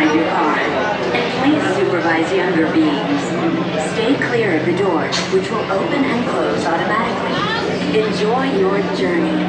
inside your car. And please supervise younger beings. Stay clear of the doors, which will open and close automatically. Enjoy your journey.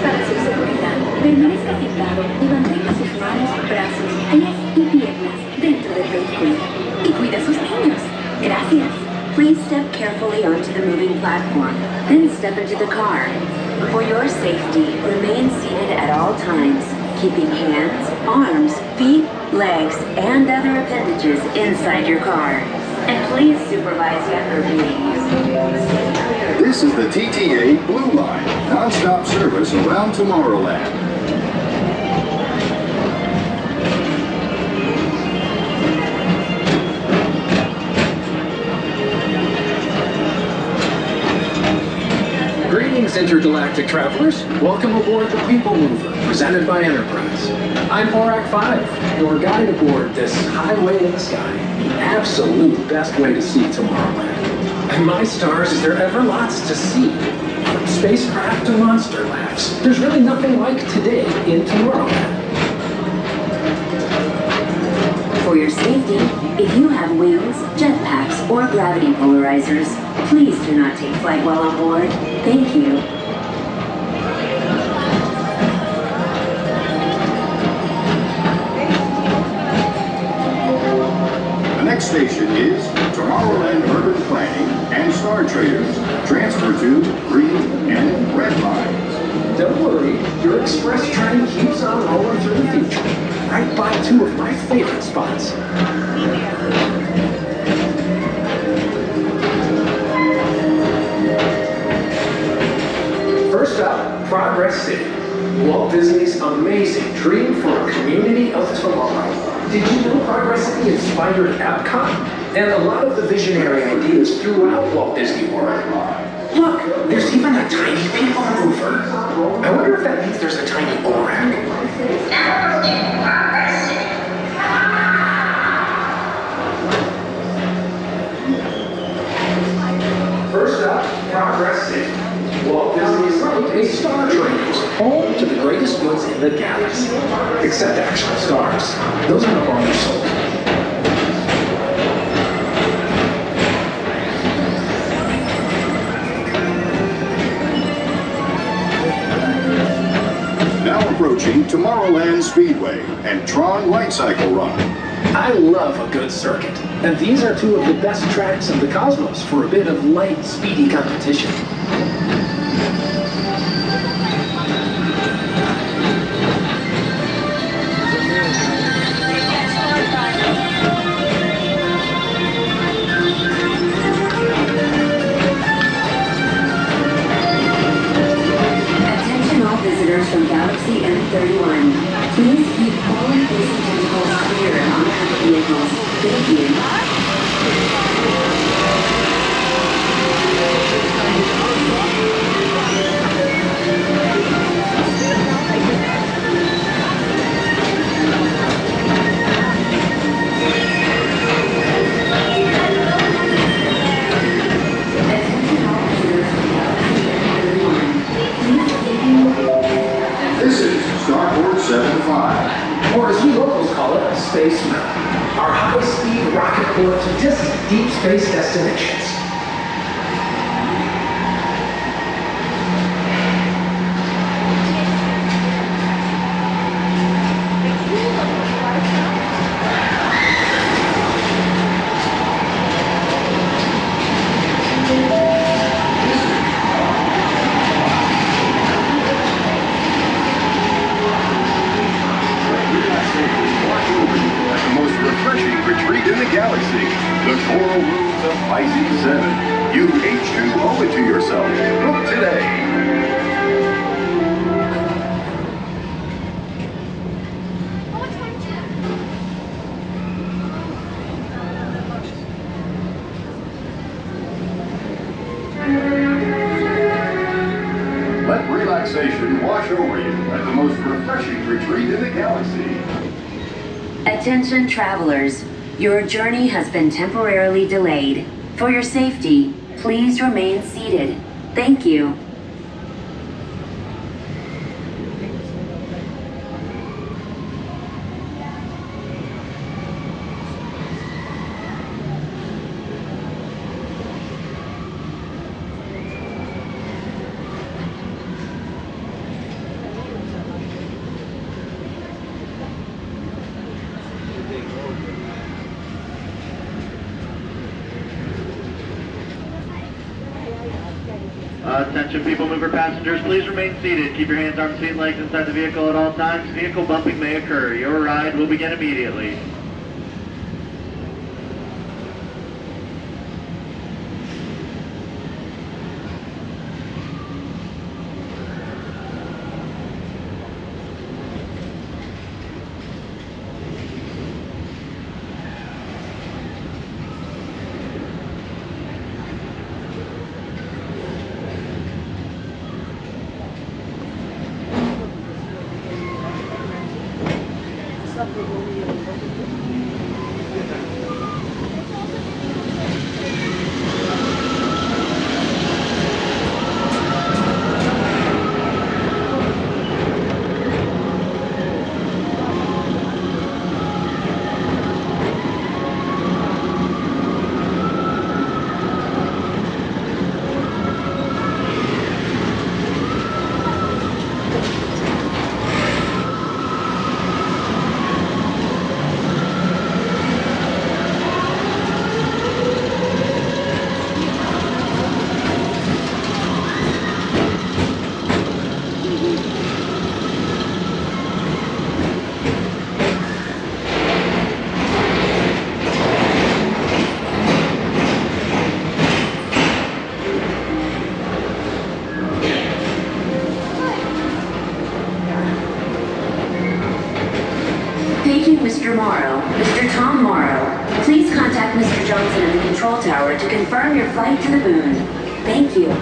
Para su seguridad, permanezca sentado y mantenga sus manos, brazos, pies y piernas dentro del vehículo. Y cuida a sus niños. Gracias. Please step carefully onto the moving platform, then step into the car. For your safety, remain seated at all times, keeping hands, arms, feet, legs, and other appendages inside your car. And please supervise younger beings. Stay clear. This is the TTA Blue Line, non-stop service around Tomorrowland. Greetings, intergalactic travelers. Welcome aboard the PeopleMover, presented by Enterprise. I'm Horak 5, your guide aboard this highway in the sky, the absolute best way to see Tomorrowland. And my stars, is there ever lots to see? From spacecraft to monster labs, there's really nothing like today in Tomorrowland. For your safety, if you have wings, jetpacks, or gravity polarizers, please do not take flight while on board. Thank you. The next station is Tomorrowland Urban Planning and Star Traders. Transfer to green and red lines. Don't worry, your express train keeps on rolling through the future, right by two of my favorite spots. First up, Progress City, Walt Disney's amazing dream for a community of tomorrow. Did you know Progress City inspired Epcot? And a lot of the visionary ideas throughout Walt Disney World. Look, there's even a tiny PeopleMover. I wonder if that means there's a tiny ORAC. First up, Progress City. Walt Disney's a star traders, home to the greatest goods in the galaxy. Except actual stars. Those are no longer sold. Now approaching Tomorrowland Speedway and Tron Light Cycle Run. I love a good circuit, and these are two of the best tracks in the cosmos for a bit of light, speedy competition. Visitors from Galaxy M31. Please keep all facing tentacles clear on oncoming vehicles. Thank you. This is Starport 75. Or as we locals call it, Space Mountain. Our high-speed rocket port to distant deep space destinations. Retreat in the galaxy, the coral rooms of Pisces 7. You H2O it to yourself. Book today. Let relaxation wash over you at the most refreshing retreat in the galaxy. Attention travelers, your journey has been temporarily delayed. For your safety, please remain seated. Thank you. Attention PeopleMover passengers, please remain seated. Keep your hands, arms, feet, and legs inside the vehicle at all times. Vehicle bumping may occur. Your ride will begin immediately. Paging Mr. Morrow, Mr. Tom Morrow. Please contact Mr. Johnson in the control tower to confirm your flight to the moon. Thank you.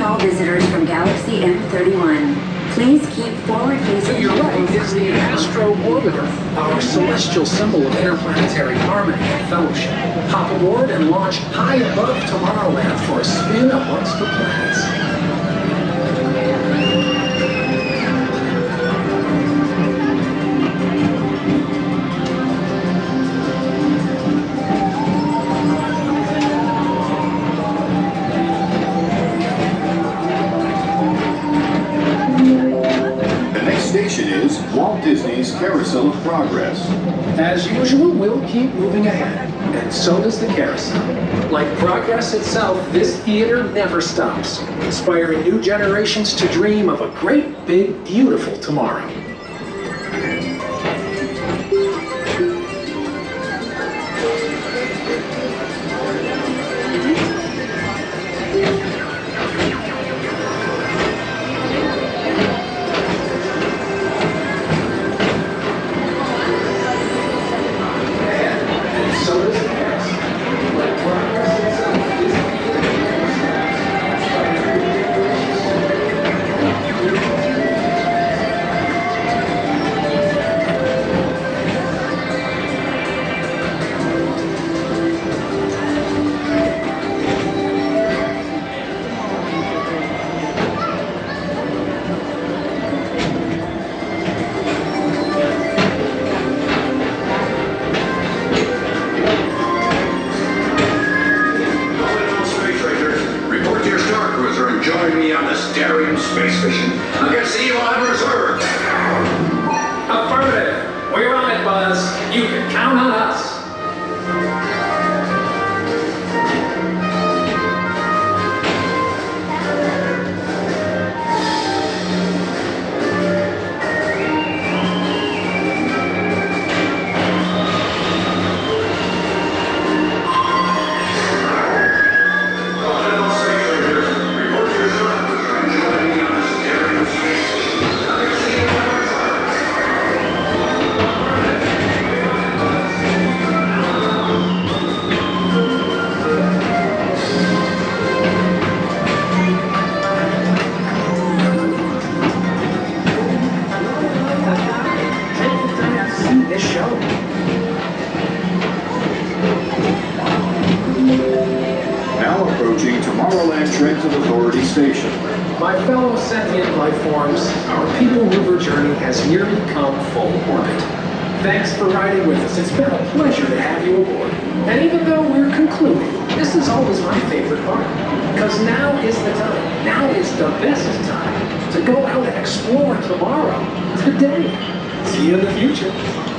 All visitors from Galaxy M31. Please keep forward-facing. You're right, it's the Astro Orbiter, our celestial symbol of interplanetary harmony and fellowship. Hop aboard and launch high above Tomorrowland for a spin amongst the planets. Station is Walt Disney's Carousel of Progress. As usual, we'll keep moving ahead, and so does the carousel. Like progress itself, this theater never stops, inspiring new generations to dream of a great, big, beautiful tomorrow. Tomorrowland Transit Authority Station. My fellow sentient life forms, our People Mover journey has nearly come full orbit. Thanks for riding with us. It's been a pleasure to have you aboard. And even though we're concluding, this is always my favorite part. Because now is the time, now is the best time to go out and explore tomorrow, today. See you in the future.